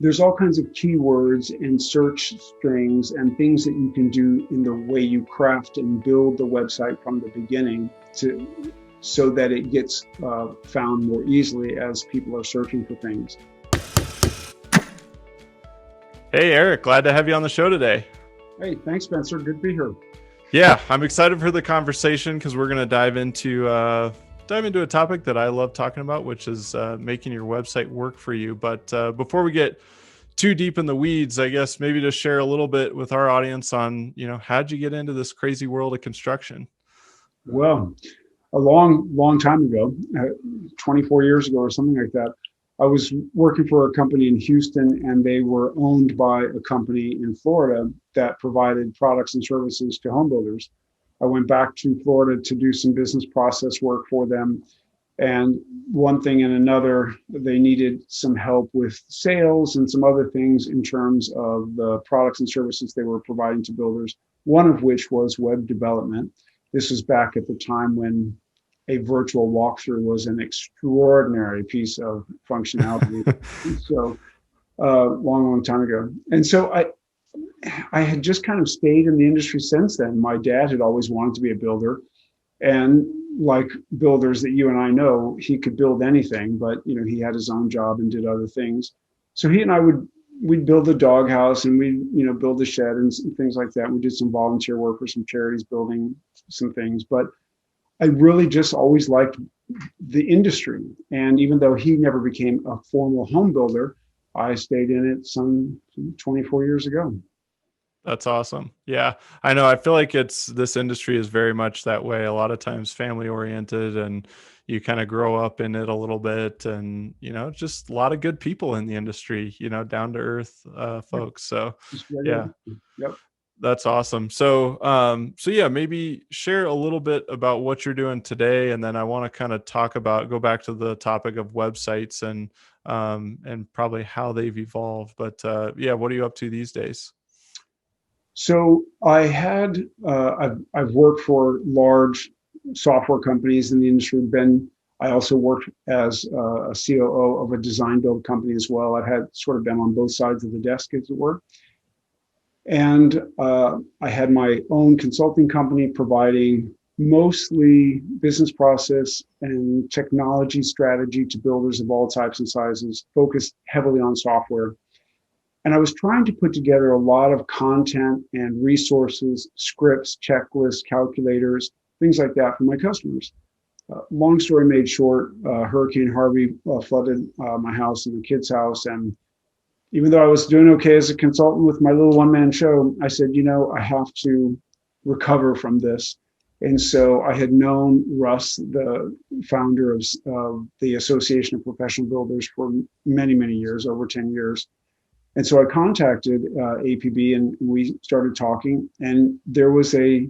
there's all kinds of keywords and search strings and things that you can do in the way you craft and build the website from the beginning so that it gets found more easily as people are searching for things. Hey, Erik, glad to have you on the show today. Hey, thanks, Spencer. Good to be here. Yeah, I'm excited for the conversation because we're going to dive into a topic that I love talking about, which is making your website work for you. But before we get too deep in the weeds, I guess maybe just share a little bit with our audience on, how'd you get into this crazy world of construction? Well, a long time ago, 24 years ago or something like that, I was working for a company in Houston, and they were owned by a company in Florida that provided products and services to home builders. I went back to Florida to do some business process work for them. And one thing and another, they needed some help with sales and some other things in terms of the products and services they were providing to builders, one of which was web development. This was back at the time when a virtual walkthrough was an extraordinary piece of functionality. So long time ago. And so I had just kind of stayed in the industry since then. My dad had always wanted to be a builder. And like builders that you and I know, he could build anything, but he had his own job and did other things. So he and I we'd build a doghouse, and we'd build a shed and things like that. We did some volunteer work for some charities building some things, but I really just always liked the industry. And even though he never became a formal home builder, I stayed in it some 24 years ago. That's awesome. Yeah, I know. I feel like this industry is very much that way. A lot of times family oriented, and you kind of grow up in it a little bit, and, just a lot of good people in the industry, down to earth folks. So yeah. Yep. That's awesome. So, yeah, maybe share a little bit about what you're doing today, and then I want to kind of go back to the topic of websites and probably how they've evolved. But yeah, what are you up to these days? So I've worked for large software companies in the industry. I also worked as a COO of a design build company as well. I've had sort of been on both sides of the desk, as it were. And I had my own consulting company providing mostly business process and technology strategy to builders of all types and sizes, focused heavily on software. And I was trying to put together a lot of content and resources, scripts, checklists, calculators, things like that for my customers. Long story made short, Hurricane Harvey flooded my house and the kids' house. And even though I was doing okay as a consultant with my little one-man show, I said, I have to recover from this. And so I had known Russ, the founder of the Association of Professional Builders, for many, many years, over 10 years. And so I contacted APB, and we started talking, and there was a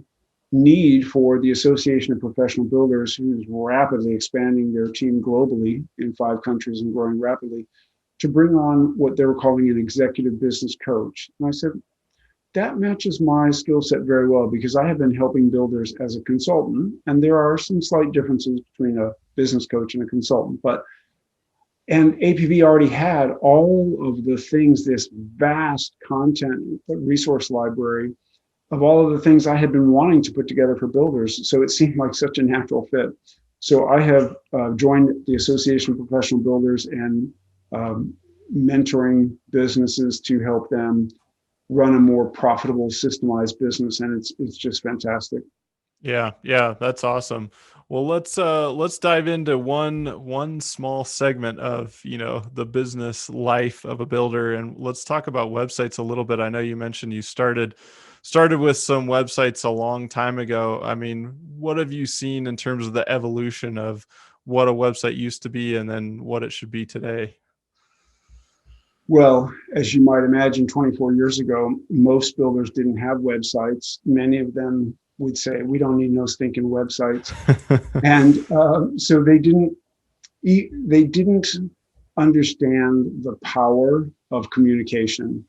need for the Association of Professional Builders, who's rapidly expanding their team globally in 5 countries and growing rapidly, to bring on what they were calling an executive business coach. And I said, that matches my skill set very well, because I have been helping builders as a consultant, and there are some slight differences between a business coach and a consultant. And APV already had all of the things, this vast content resource library of all of the things I had been wanting to put together for builders. So it seemed like such a natural fit. So I have joined the Association of Professional Builders and mentoring businesses to help them run a more profitable, systemized business, and it's just fantastic. Yeah, that's awesome. Well, let's dive into one small segment of the business life of a builder, and let's talk about websites a little bit. I know you mentioned you started with some websites a long time ago. I mean, what have you seen in terms of the evolution of what a website used to be and then what it should be today? Well, as you might imagine, 24 years ago, most builders didn't have websites. Many of them would say, we don't need no stinking websites. And so they didn't understand the power of communication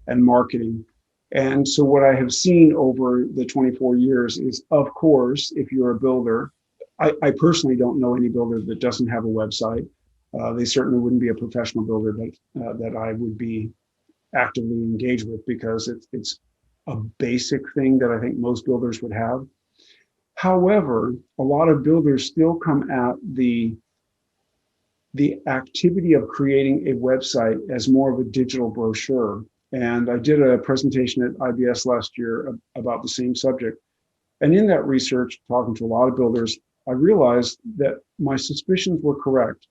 and marketing. And so what I have seen over the 24 years is, of course, if you're a builder, I personally don't know any builder that doesn't have a website. They certainly wouldn't be a professional builder that I would be actively engaged with, because it's a basic thing that I think most builders would have. However, a lot of builders still come at the activity of creating a website as more of a digital brochure. And I did a presentation at IBS last year about the same subject. And in that research, talking to a lot of builders, I realized that my suspicions were correct.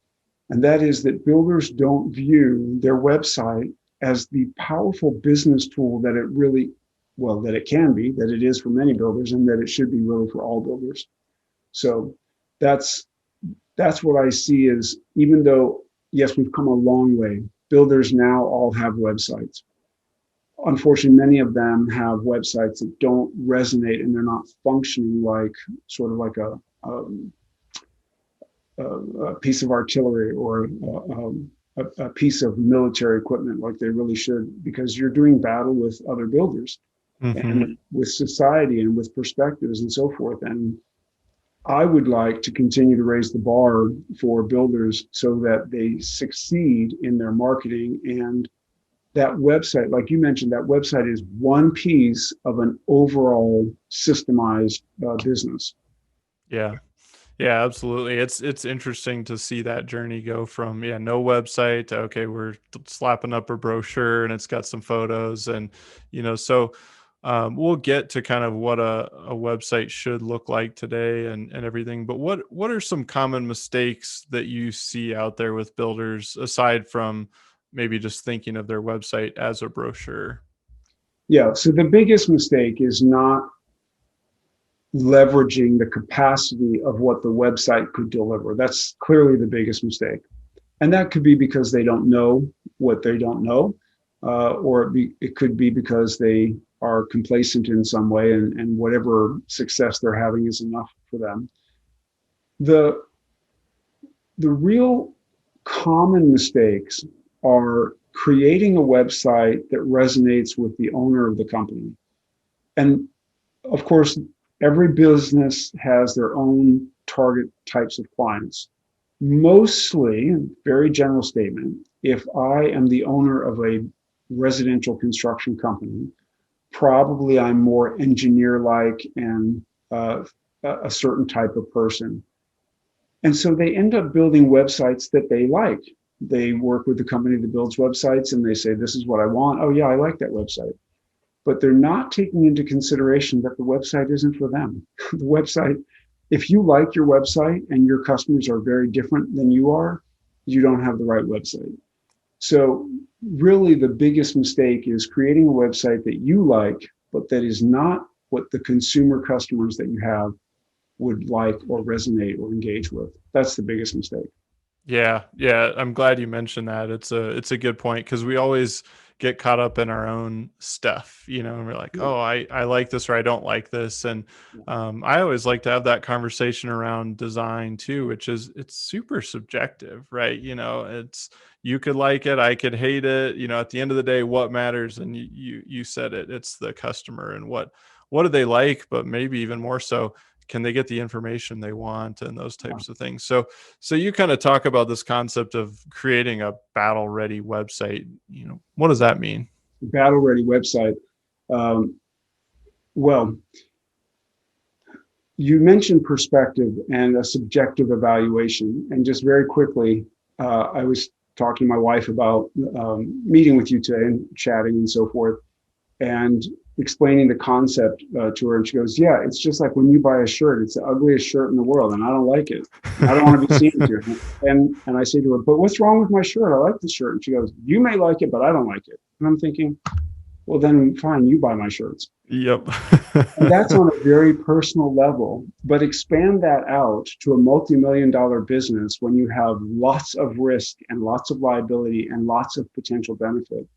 And that is that builders don't view their website as the powerful business tool that it really, well, that it can be, that it is for many builders, and that it should be really for all builders. So that's what I see is, even though, yes, we've come a long way, builders now all have websites. Unfortunately, many of them have websites that don't resonate, and they're not functioning like sort of like a piece of artillery or a piece of military equipment like they really should, because you're doing battle with other builders and with society and with perspectives and so forth. And I would like to continue to raise the bar for builders so that they succeed in their marketing. And that website, like you mentioned, that website is one piece of an overall systemized business. Yeah. Yeah, absolutely. It's interesting to see that journey go from, yeah, no website to, okay, we're slapping up a brochure and it's got some photos, and so we'll get to kind of what a website should look like today and everything. But what are some common mistakes that you see out there with builders, aside from maybe just thinking of their website as a brochure? Yeah, so the biggest mistake is not leveraging the capacity of what the website could deliver. That's clearly the biggest mistake. And that could be because they don't know what they don't know, or it could be because they are complacent in some way, and whatever success they're having is enough for them. The real common mistakes are creating a website that resonates with the owner of the company. And of course, every business has their own target types of clients. Mostly, very general statement, if I am the owner of a residential construction company, probably I'm more engineer-like and a certain type of person. And so they end up building websites that they like. They work with the company that builds websites and they say, this is what I want. Oh yeah, I like that website. But they're not taking into consideration that the website isn't for them. The website, if you like your website and your customers are very different than you are, you don't have the right website. So really the biggest mistake is creating a website that you like, but that is not what the consumer customers that you have would like or resonate or engage with. That's the biggest mistake. Yeah, yeah, I'm glad you mentioned that. It's a good point, because we always get caught up in our own stuff, and we're like, Yeah. oh, I like this or I don't like this, and I always like to have that conversation around design too, which is it's super subjective, right? It's you could like it, I could hate it. At the end of the day, what matters, and you said it, it's the customer and what do they like, but maybe even more so, can they get the information they want and those Yeah. types of things. So you kind of talk about this concept of creating a battle ready website. What does that mean? Battle ready website. Um, well, you mentioned perspective and a subjective evaluation. And just very quickly, I was talking to my wife about meeting with you today and chatting and so forth, and explaining the concept to her. And she goes, yeah, it's just like when you buy a shirt, it's the ugliest shirt in the world and I don't like it. I don't want to be seen to it. And I say to her, but what's wrong with my shirt? I like the shirt. And she goes, you may like it, but I don't like it. And I'm thinking, well, then fine, you buy my shirts. Yep. And that's on a very personal level, but expand that out to a multi-million-dollar business when you have lots of risk and lots of liability and lots of potential benefit.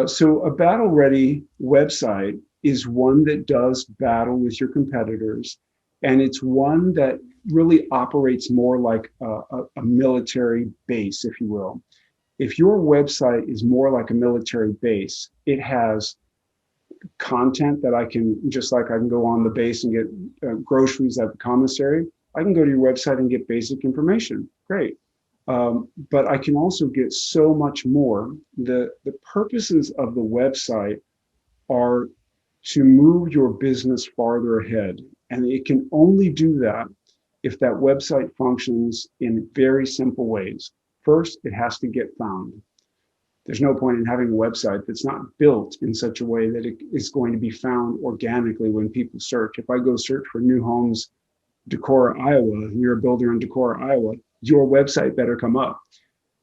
So a battle-ready website is one that does battle with your competitors, and it's one that really operates more like a military base, if you will. If your website is more like a military base, it has content that I can, just like I can go on the base and get groceries at the commissary, I can go to your website and get basic information. Great. But I can also get so much more. The purposes of the website are to move your business farther ahead. And it can only do that if that website functions in very simple ways. First, it has to get found. There's no point in having a website that's not built in such a way that it is going to be found organically when people search. If I go search for new homes, Decorah, Iowa, and you're a builder in Decorah, Iowa, your website better come up.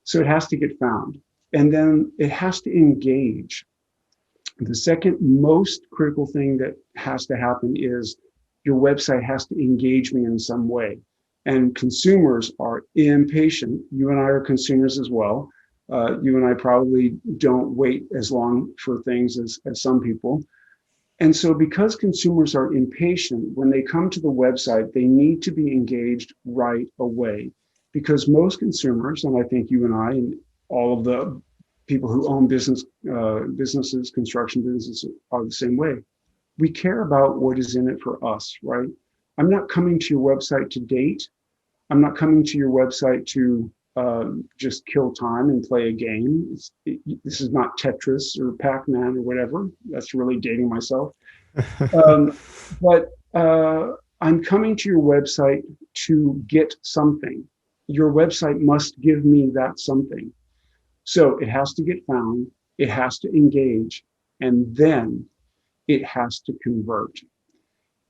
So it has to get found. And then it has to engage. The second most critical thing that has to happen is your website has to engage me in some way. And consumers are impatient. You and I are consumers as well. You and I probably don't wait as long for things as some people. And so, because consumers are impatient, when they come to the website, they need to be engaged right away. Because most consumers, and I think you and I and all of the people who own businesses, construction businesses, are the same way. We care about what is in it for us, right? I'm not coming to your website to date. I'm not coming to your website to just kill time and play a game. This is not Tetris or Pac-Man or whatever. That's really dating myself. Um, but I'm coming to your website to get something. Your website must give me that something. So it has to get found, it has to engage, and then it has to convert.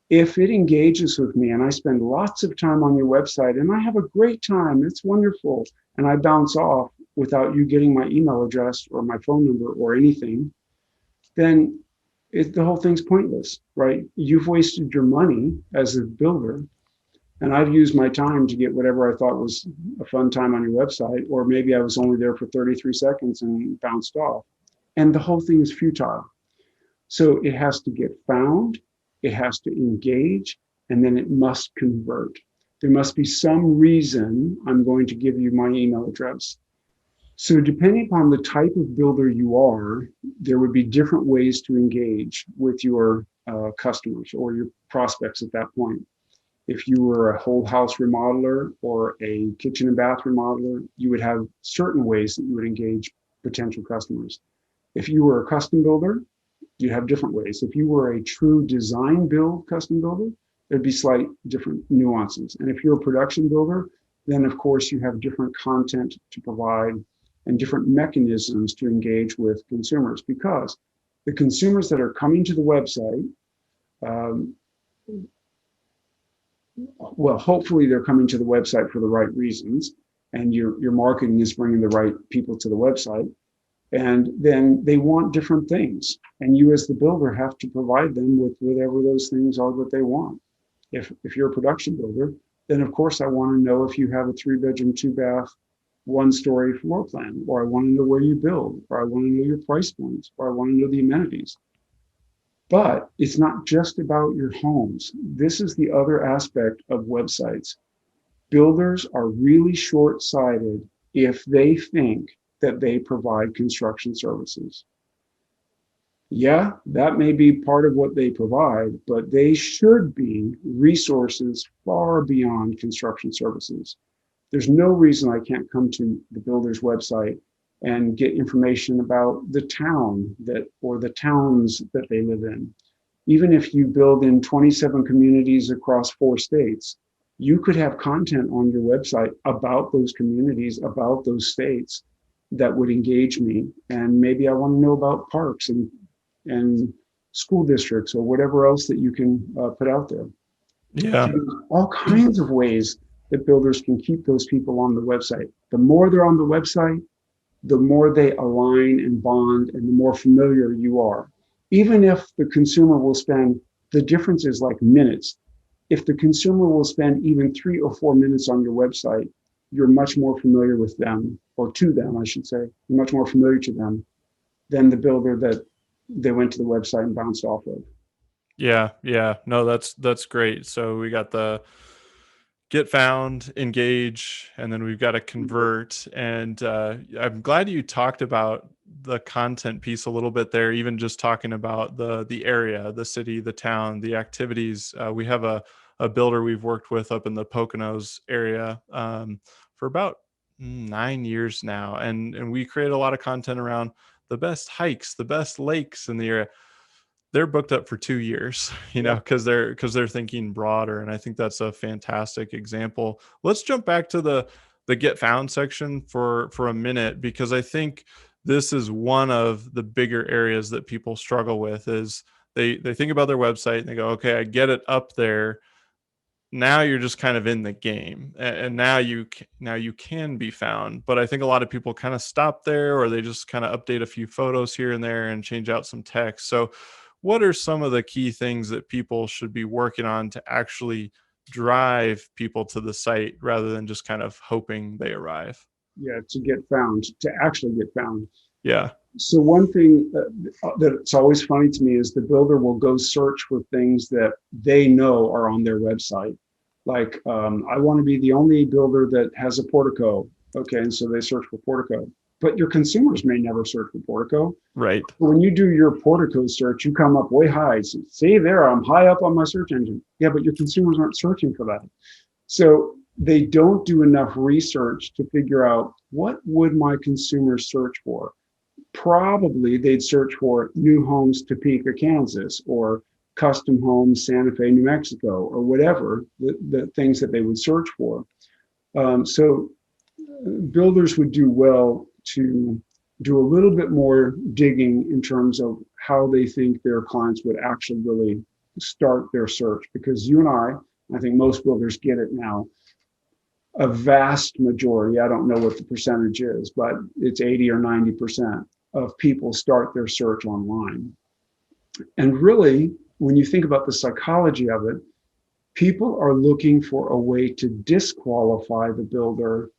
If it engages with me and I spend lots of time on your website and I have a great time, it's wonderful, and I bounce off without you getting my email address or my phone number or anything, then the whole thing's pointless, right? You've wasted your money as a builder, and I've used my time to get whatever I thought was a fun time on your website, or maybe I was only there for 33 seconds and bounced off. And the whole thing is futile. So it has to get found, it has to engage, and then it must convert. There must be some reason I'm going to give you my email address. So depending upon the type of builder you are, there would be different ways to engage with your customers or your prospects at that point. If you were a whole house remodeler or a kitchen and bath remodeler, you would have certain ways that you would engage potential customers. If you were a custom builder, you have different ways. If you were a true design build custom builder, there'd be slight different nuances. And if you're a production builder, then of course you have different content to provide and different mechanisms to engage with consumers, because the consumers that are coming to the website, well, hopefully they're coming to the website for the right reasons, and your marketing is bringing the right people to the website. And then they want different things, and you as the builder have to provide them with whatever those things are that they want. If you're a production builder, then of course I want to know if you have a 3-bedroom, 2-bath, 1-story floor plan, or I want to know where you build, or I want to know your price points, or I want to know the amenities. But it's not just about your homes. This is the other aspect of websites. Builders are really short-sighted if they think that they provide construction services. Yeah, that may be part of what they provide, but they should be resources far beyond construction services. There's no reason I can't come to the builder's website and get information about the town or the towns that they live in. Even if you build in 27 communities across 4 states, you could have content on your website about those communities, about those states, that would engage me. And maybe I want to know about parks and school districts or whatever else that you can put out there. Yeah. So there's all kinds of ways that builders can keep those people on the website. The more they're on the website, the more they align and bond and the more familiar you are. Even if the consumer will spend, the difference is like minutes. If the consumer will spend even 3 or 4 minutes on your website, you're much more familiar with them, or to them, I should say. You're much more familiar to them than the builder that they went to the website and bounced off of. Yeah, yeah. No, that's great. So we got the get found, engage, and then we've got to convert. And I'm glad you talked about the content piece a little bit there, even just talking about the area, the city, the town, the activities. We have a builder we've worked with up in the Poconos area for about 9 years now, and we create a lot of content around the best hikes, the best lakes in the area. They're booked up for 2 years, Yep. because they're thinking broader, and I think that's a fantastic example. Let's jump back to the get found section for a minute, because I think this is one of the bigger areas that people struggle with. Is they think about their website and they go, okay, I get it up there. Now you're just kind of in the game, and now you can be found. But I think a lot of people kind of stop there, or they just kind of update a few photos here and there and change out some text. So what are some of the key things that people should be working on to actually drive people to the site rather than just kind of hoping they arrive? Yeah, to get found, to actually get found. Yeah. So one thing that's always funny to me is the builder will go search for things that they know are on their website. Like, I want to be the only builder that has a portico. Okay, and so they search for portico. But your consumers may never search for portico. Right. When you do your portico search, you come up way high. So, see there, I'm high up on my search engine. Yeah, but your consumers aren't searching for that. So they don't do enough research to figure out what would my consumers search for. Probably they'd search for new homes Topeka, Kansas, or custom homes Santa Fe, New Mexico, or whatever the things that they would search for. So builders would do well to do a little bit more digging in terms of how they think their clients would actually really start their search. Because you and I think most builders get it now. A vast majority, I don't know what the percentage is, but it's 80 or 90% of people start their search online. And really, when you think about the psychology of it, people are looking for a way to disqualify the builder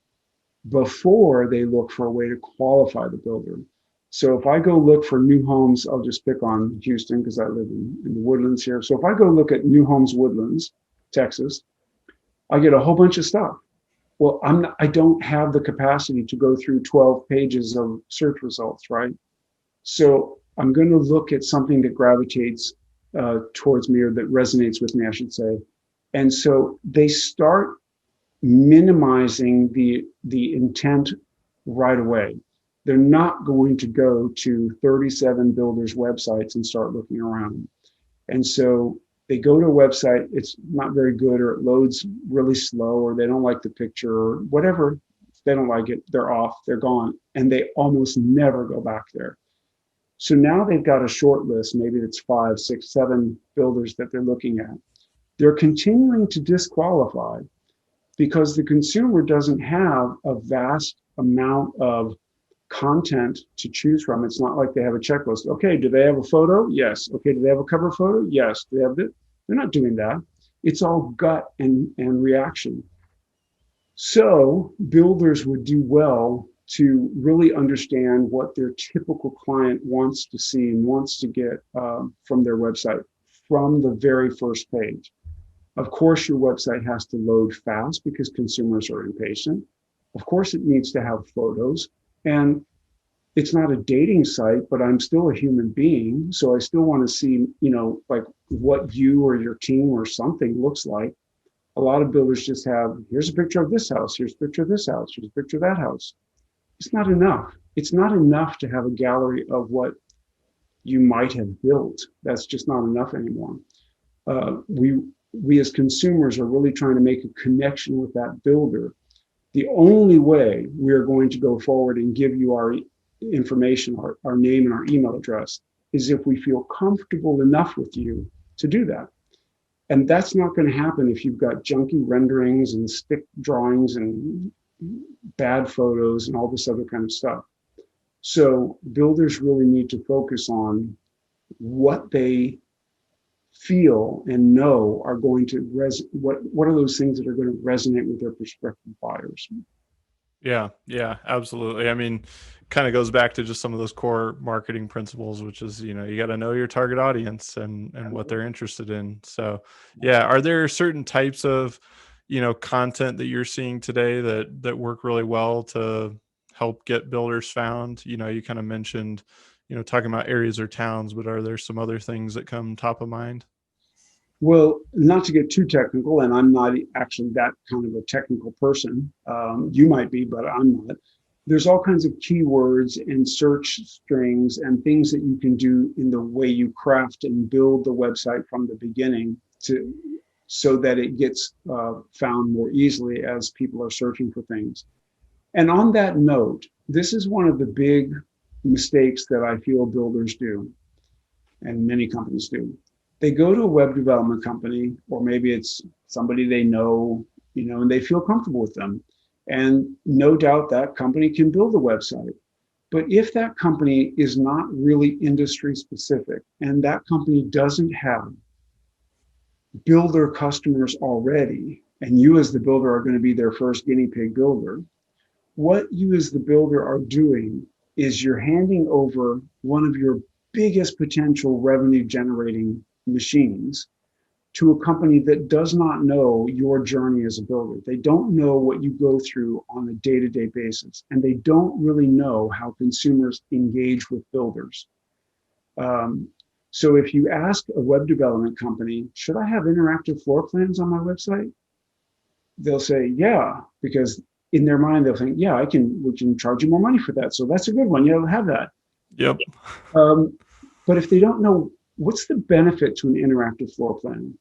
before they look for a way to qualify the builder. So if I go look for new homes, I'll just pick on Houston because I live in the Woodlands here. So if I go look at new homes, Woodlands, Texas, I get a whole bunch of stuff. Well, I don't have the capacity to go through 12 pages of search results, right? So I'm going to look at something that gravitates towards me, or that resonates with me, I should say. And so they start minimizing the intent right away. They're not going to go to 37 builders' websites and start looking around. And so they go to a website, it's not very good, or it loads really slow, or they don't like the picture, or whatever. They don't like it, they're off, they're gone, and they almost never go back there. So now they've got a short list, maybe it's 5, 6, 7 builders that they're looking at. They're continuing to disqualify because the consumer doesn't have a vast amount of content to choose from. It's not like they have a checklist. Okay, do they have a photo? Yes. Okay, do they have a cover photo? Yes. Do they have it? They're not doing that. It's all gut and reaction. So builders would do well to really understand what their typical client wants to see and wants to get from their website from the very first page. Of course, your website has to load fast because consumers are impatient. Of course, it needs to have photos. And it's not a dating site, but I'm still a human being. So I still want to see, like what you or your team or something looks like. A lot of builders just have, here's a picture of this house, here's a picture of this house, here's a picture of that house. It's not enough. It's not enough to have a gallery of what you might have built. That's just not enough anymore. We as consumers are really trying to make a connection with that builder. The only way we are going to go forward and give you our information, our name and our email address, is if we feel comfortable enough with you to do that. And that's not going to happen if you've got junky renderings and stick drawings and bad photos and all this other kind of stuff. So builders really need to focus on what they feel and know are going to what are those things that are going to resonate with their prospective buyers. Yeah, absolutely. I mean, kind of goes back to just some of those core marketing principles, which is, you got to know your target audience and what they're interested in. So, yeah, are there certain types of, content that you're seeing today that work really well to help get builders found? You kind of mentioned, talking about areas or towns, but are there some other things that come top of mind? Well, not to get too technical, and I'm not actually that kind of a technical person. You might be, but I'm not. There's all kinds of keywords and search strings and things that you can do in the way you craft and build the website from the beginning to so that it gets found more easily as people are searching for things. And on that note, this is one of the big mistakes that I feel builders do, and many companies do. They go to a web development company, or maybe it's somebody they know, and they feel comfortable with them. And no doubt that company can build a website. But if that company is not really industry specific and that company doesn't have builder customers already, and you as the builder are going to be their first guinea pig builder, what you as the builder are doing is you're handing over one of your biggest potential revenue generating machines to a company that does not know your journey as a builder. They don't know what you go through on a day-to-day basis, and they don't really know how consumers engage with builders. So if you ask a web development company, should I have interactive floor plans on my website? They'll say, yeah, because in their mind, they'll think, yeah, we can charge you more money for that. So that's a good one. You'll have that. Yep. But if they don't know what's the benefit to an interactive floor plan,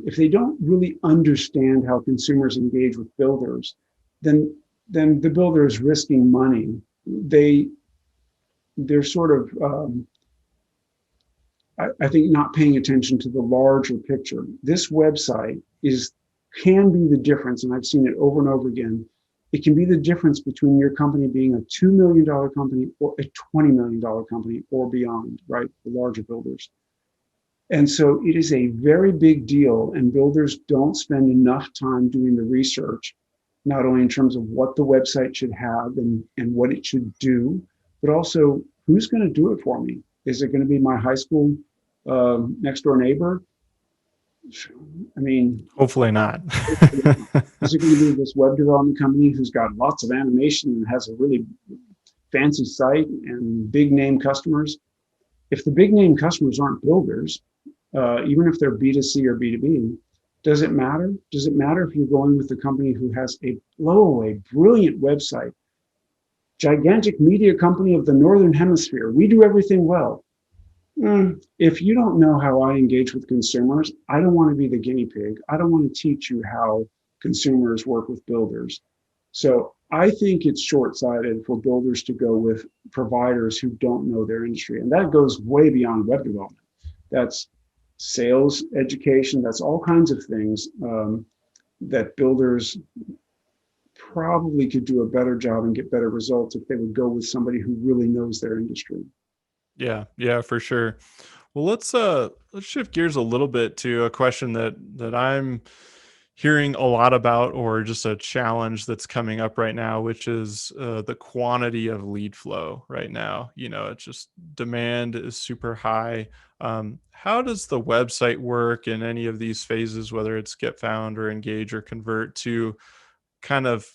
if they don't really understand how consumers engage with builders, then the builder is risking money. They're sort of I think not paying attention to the larger picture. This website can be the difference, and I've seen it over and over again. It can be the difference between your company being a $2 million company or a $20 million company or beyond, right? The larger builders. And so it is a very big deal, and builders don't spend enough time doing the research, not only in terms of what the website should have and what it should do, but also who's going to do it for me. Is it going to be my high school next door neighbor? I mean, Hopefully not. is it going to be this web development company who's got lots of animation and has a really fancy site and big name customers? If the big name customers aren't builders, even if they're B2C or B2B, does it matter? Does it matter if you're going with the company who has a blowaway, brilliant website, gigantic media company of the Northern Hemisphere? We do everything well. If you don't know how I engage with consumers, I don't want to be the guinea pig. I don't want to teach you how consumers work with builders. So I think it's short-sighted for builders to go with providers who don't know their industry. And that goes way beyond web development. That's sales, education, that's all kinds of things that builders probably could do a better job and get better results if they would go with somebody who really knows their industry. Yeah, for sure. Well, let's shift gears a little bit to a question that I'm hearing a lot about, or just a challenge that's coming up right now, which is the quantity of lead flow right now. It's just demand is super high. How does the website work in any of these phases, whether it's get found or engage or convert, to kind of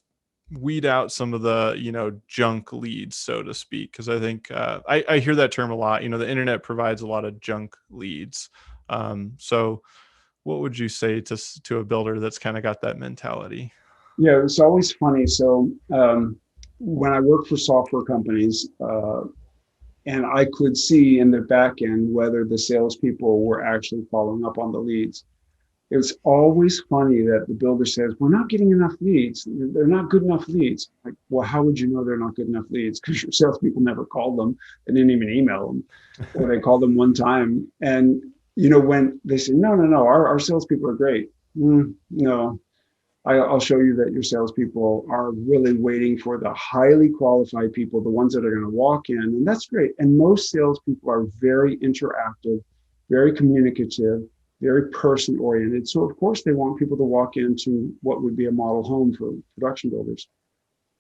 weed out some of the junk leads, so to speak? Because I think I hear that term a lot. The internet provides a lot of junk leads. So what would you say to a builder that's kind of got that mentality? Yeah, it's always funny. So when I worked for software companies, and I could see in the back end whether the salespeople were actually following up on the leads. It's always funny that the builder says, we're not getting enough leads. They're not good enough leads. Like, well, how would you know they're not good enough leads? Because your salespeople never called them. They didn't even email them, or they called them one time. And, when they say, no, our salespeople are great. No, I'll show you that your salespeople are really waiting for the highly qualified people, the ones that are going to walk in. And that's great. And most salespeople are very interactive, very communicative, very person oriented. So of course they want people to walk into what would be a model home for production builders.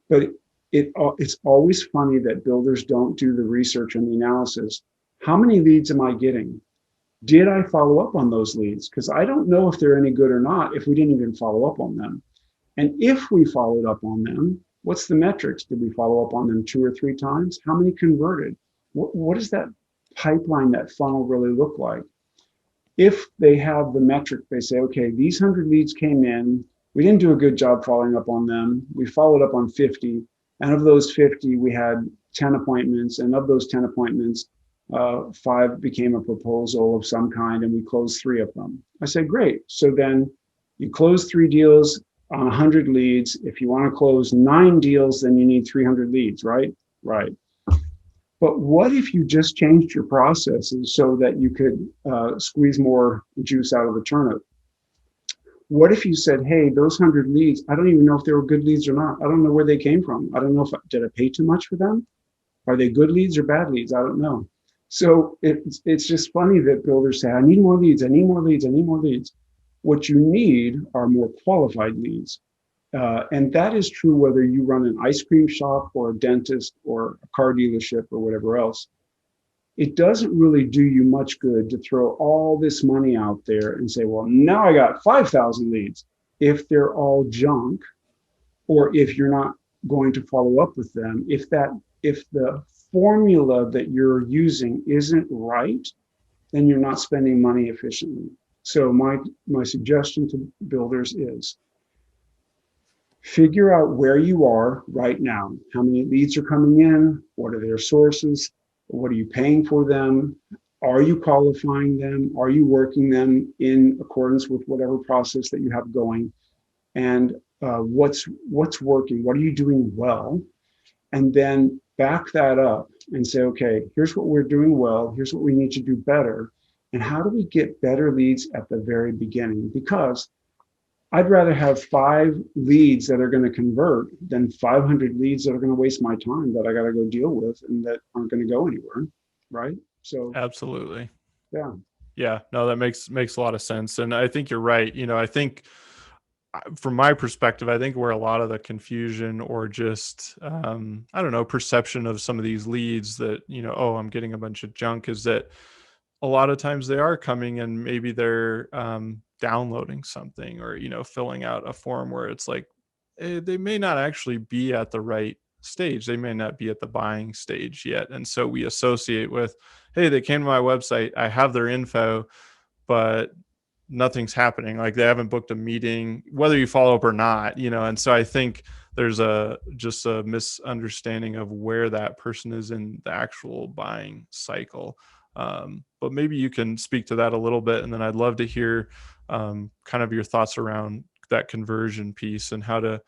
But it's always funny that builders don't do the research and the analysis. How many leads am I getting? Did I follow up on those leads? Because I don't know if they're any good or not if we didn't even follow up on them. And if we followed up on them, what's the metrics? Did we follow up on them 2 or 3 times? How many converted? What does that pipeline, that funnel really look like? If they have the metric, they say, okay, these 100 leads came in. We didn't do a good job following up on them. We followed up on 50. And of those 50, we had 10 appointments. And of those 10 appointments, 5 became a proposal of some kind, and we closed 3 of them. I said, great. So then you close 3 deals on 100 leads. If you want to close 9 deals, then you need 300 leads, right? Right. But what if you just changed your processes so that you could squeeze more juice out of the turnip? What if you said, hey, those 100 leads, I don't even know if they were good leads or not. I don't know where they came from. I don't know did I pay too much for them? Are they good leads or bad leads? I don't know. So it's just funny that builders say, I need more leads, I need more leads, I need more leads. What you need are more qualified leads. And that is true whether you run an ice cream shop or a dentist or a car dealership or whatever else. It doesn't really do you much good to throw all this money out there and say, well, now I got 5,000 leads, if they're all junk, or if you're not going to follow up with them. If the formula that you're using isn't right, then you're not spending money efficiently. So my suggestion to builders is figure out where you are right now. How many leads are coming in? What are their sources? What are you paying for them? Are you qualifying them? Are you working them in accordance with whatever process that you have going? And what's working? What are you doing well? And then back that up and say, okay, here's what we're doing well. Here's what we need to do better. And how do we get better leads at the very beginning? Because I'd rather have 5 leads that are going to convert than 500 leads that are going to waste my time that I got to go deal with and that aren't going to go anywhere. Right. So Absolutely. yeah. Yeah, no, that makes a lot of sense. And I think you're right. I think from my perspective, I think where a lot of the confusion or just, I don't know, perception of some of these leads that, oh, I'm getting a bunch of junk, is that a lot of times they are coming and maybe they're downloading something or, filling out a form where it's like, they may not actually be at the right stage. They may not be at the buying stage yet. And so we associate with, hey, they came to my website, I have their info, but nothing's happening. Like they haven't booked a meeting, whether you follow up or not, And so I think there's just a misunderstanding of where that person is in the actual buying cycle. But maybe you can speak to that a little bit. And then I'd love to hear kind of your thoughts around that conversion piece and how do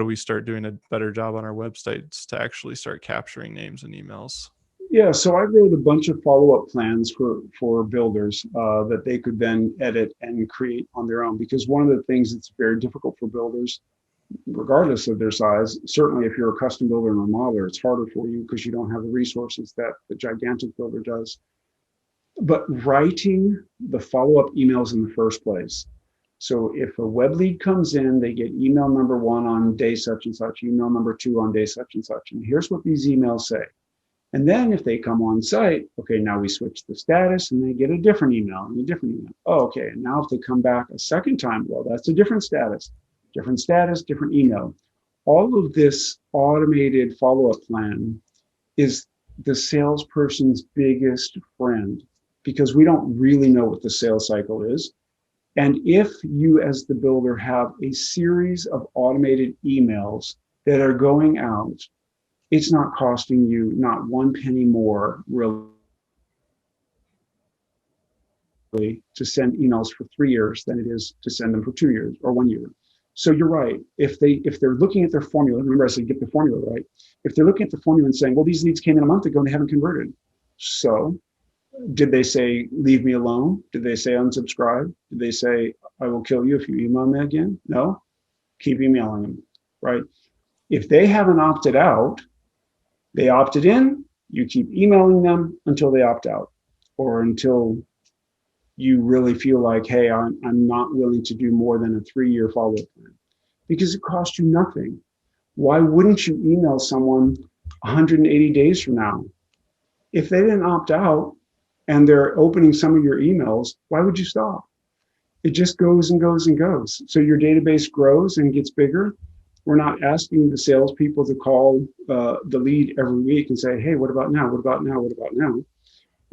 we start doing a better job on our websites to actually start capturing names and emails. Yeah, so I wrote a bunch of follow-up plans for builders that they could then edit and create on their own. Because one of the things that's very difficult for builders, regardless of their size, certainly if you're a custom builder and remodeler, it's harder for you because you don't have the resources that the gigantic builder does. But writing the follow-up emails in the first place. So if a web lead comes in, they get email number 1 on day such and such, email number 2 on day such and such. And here's what these emails say. And then if they come on site, okay, now we switch the status and they get a different email and a different email. Oh, okay, and now if they come back a second time, well, that's a different status, different email. All of this automated follow-up plan is the salesperson's biggest friend because we don't really know what the sales cycle is. And if you as the builder have a series of automated emails that are going out, it's not costing you not 1 penny more really to send emails for 3 years than it is to send them for 2 years or 1 year. So you're right. If they're looking at their formula, remember I said get the formula right. If they're looking at the formula and saying, well, these leads came in a month ago and they haven't converted. So did they say, leave me alone? Did they say unsubscribe? Did they say, I will kill you if you email me again? No, keep emailing them, right? If they haven't opted out, they opted in, you keep emailing them until they opt out or until you really feel like, hey, I'm not willing to do more than a 3-year follow-up plan because it costs you nothing. Why wouldn't you email someone 180 days from now? If they didn't opt out and they're opening some of your emails, why would you stop? It just goes and goes and goes. So your database grows and gets bigger. We're not asking the salespeople to call the lead every week and say, hey, what about now? What about now? What about now?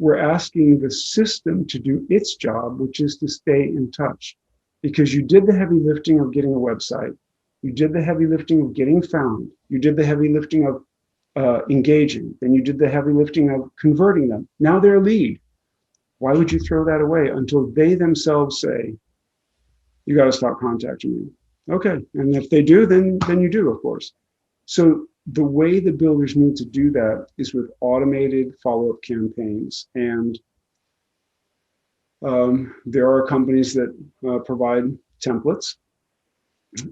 we're asking the system to do its job, which is to stay in touch. Because you did the heavy lifting of getting a website, you did the heavy lifting of getting found, you did the heavy lifting of engaging, then you did the heavy lifting of converting them. Now they're a lead. Why would you throw that away until they themselves say, you got to stop contacting me? Okay, and if they do, then you do, of course. So the way the builders need to do that is with automated follow-up campaigns. And there are companies that provide templates.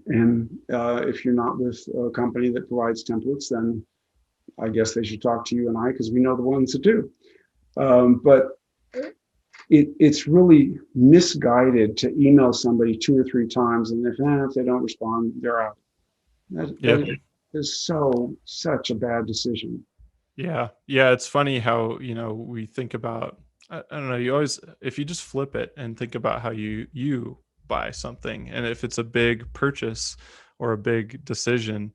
And if you're not with a company that provides templates, then I guess they should talk to you and I, because we know the ones that do. But it's really misguided to email somebody 2 or 3 times, and if they don't respond, they're out. That is such a bad decision. Yeah. Yeah. It's funny how, we think about, I don't know, you always, if you just flip it and think about how you buy something, and if it's a big purchase or a big decision,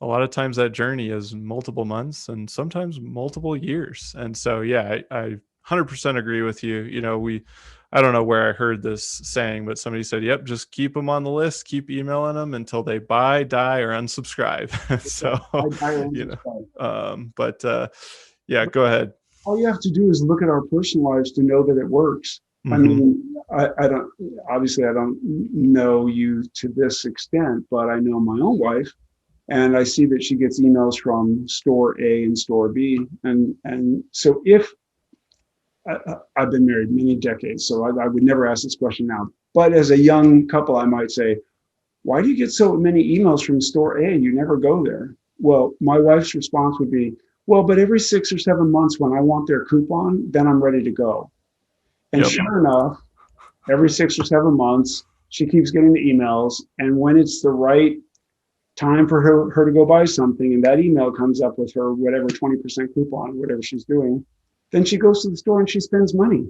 a lot of times that journey is multiple months and sometimes multiple years. And so, yeah, I 100% agree with you. I don't know where I heard this saying, but somebody said, yep, just keep them on the list, keep emailing them until they buy, die, or unsubscribe. So, yeah, go ahead. All you have to do is look at our personal lives to know that it works. Mm-hmm. I mean, I don't know you to this extent, but I know my own wife, and I see that she gets emails from store A and store B. And so if I've been married many decades, so I would never ask this question now. But as a young couple, I might say, why do you get so many emails from store A? You never go there. Well, my wife's response would be, well, but every 6 or 7 months when I want their coupon, then I'm ready to go. And sure enough, every 6 or 7 months, she keeps getting the emails. And when it's the right time for her to go buy something, and that email comes up with her whatever 20% coupon, whatever she's doing, then she goes to the store and she spends money.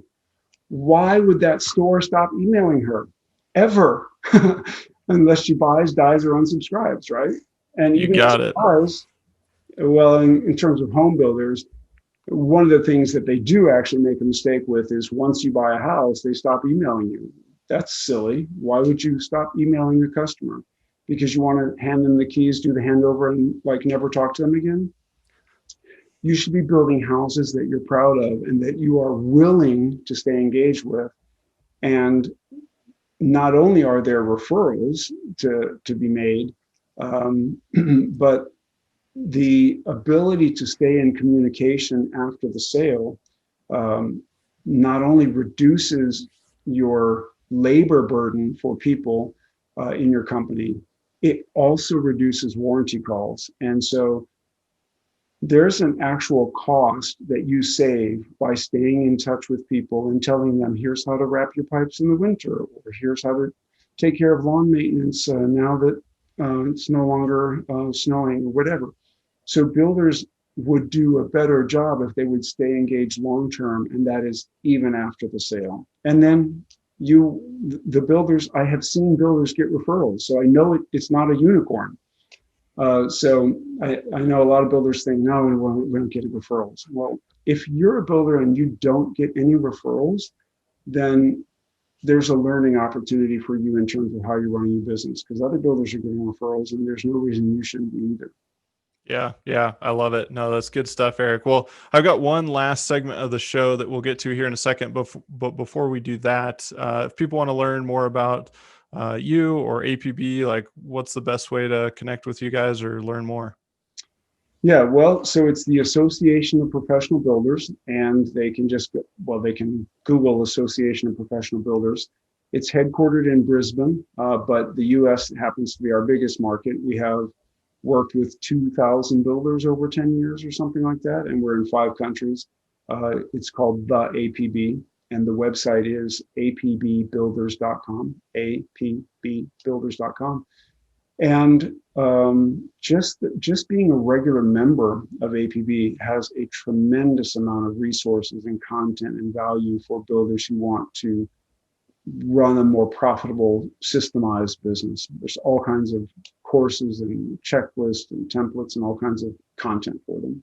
Why would that store stop emailing her ever? Unless she buys, dies, or unsubscribes, right? And you got it. Buys, well, in terms of home builders, one of the things that they do actually make a mistake with is once you buy a house, they stop emailing you. That's silly. Why would you stop emailing your customer? Because you want to hand them the keys, do the handover, and never talk to them again? You should be building houses that you're proud of and that you are willing to stay engaged with. And not only are there referrals to be made, but the ability to stay in communication after the sale not only reduces your labor burden for people in your company, it also reduces warranty calls. And so there's an actual cost that you save by staying in touch with people and telling them, here's how to wrap your pipes in the winter, or here's how to take care of lawn maintenance now that it's no longer snowing, or whatever. So builders would do a better job if they would stay engaged long-term, and that is even after the sale. And then the builders, I have seen builders get referrals, so I know it's not a unicorn. So I know a lot of builders think, no, we don't get referrals. Well, if you're a builder and you don't get any referrals, then there's a learning opportunity for you in terms of how you're running your business, because other builders are getting referrals and there's no reason you shouldn't be either. Yeah, I love it. No, that's good stuff, Erik. Well, I've got one last segment of the show that we'll get to here in a second. But before we do that, if people want to learn more about you or APB, what's the best way to connect with you guys or learn more? Yeah, well, so it's the Association of Professional Builders, and they can they can Google Association of Professional Builders. It's headquartered in Brisbane, but the US happens to be our biggest market. We have worked with 2,000 builders over 10 years or something like that, and we're in 5 countries. It's called the APB, and the website is apbbuilders.com, apbbuilders.com. And just being a regular member of APB has a tremendous amount of resources and content and value for builders who want to run a more profitable, systemized business. There's all kinds of courses and checklists and templates and all kinds of content for them.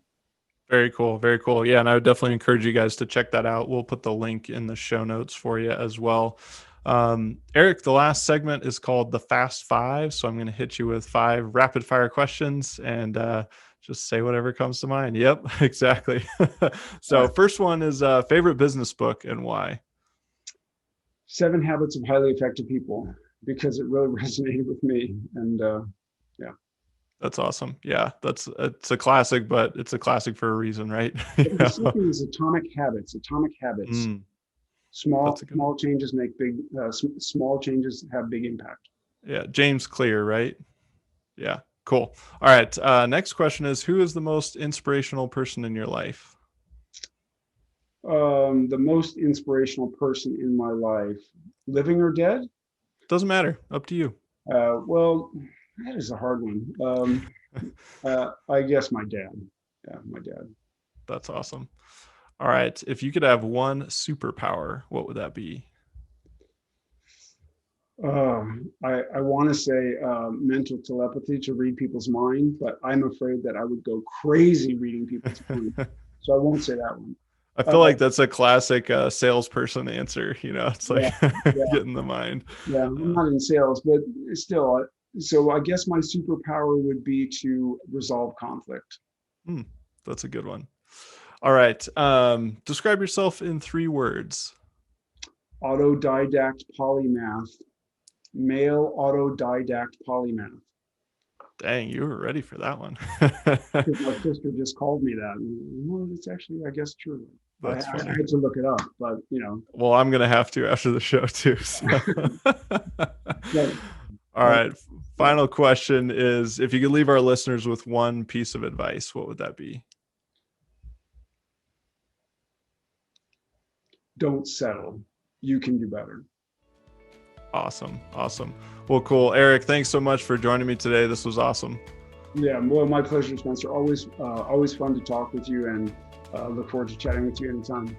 Very cool. Very cool. Yeah. And I would definitely encourage you guys to check that out. We'll put the link in the show notes for you as well. Erik, the last segment is called the Fast Five. So I'm going to hit you with 5 rapid fire questions and just say whatever comes to mind. Yep, exactly. So first one is favorite business book and why? 7 Habits of Highly Effective People, because it really resonated with me. And yeah. That's awesome. Yeah, it's a classic, but it's a classic for a reason, right? The second is Atomic Habits. Atomic Habits. Small changes make big. Small changes have big impact. Yeah, James Clear, right? Yeah, cool. All right. Next question is, who is the most inspirational person in your life? The most inspirational person in my life, living or dead? Doesn't matter. Up to you. Well, that is a hard one. I guess my dad. Yeah, my dad. That's awesome. All right. If you could have one superpower, what would that be? I want to say mental telepathy, to read people's mind, but I'm afraid that I would go crazy reading people's mind. So I won't say that one. I feel like that's a classic salesperson answer. It's like get in the mind. Yeah, I'm not in sales, but still. So I guess my superpower would be to resolve conflict. That's a good one. All right. Describe yourself in 3 words. Autodidact polymath. Male autodidact polymath. Dang, you were ready for that one. My sister just called me that. Well, it's actually, I guess, true. I had to look it up, but Well, I'm gonna have to after the show too. So. All right. Final question is, if you could leave our listeners with one piece of advice, what would that be? Don't settle. You can do better. Awesome. Well, cool. Erik, thanks so much for joining me today. This was awesome. Yeah, well, my pleasure, Spencer. Always fun to talk with you, and look forward to chatting with you anytime.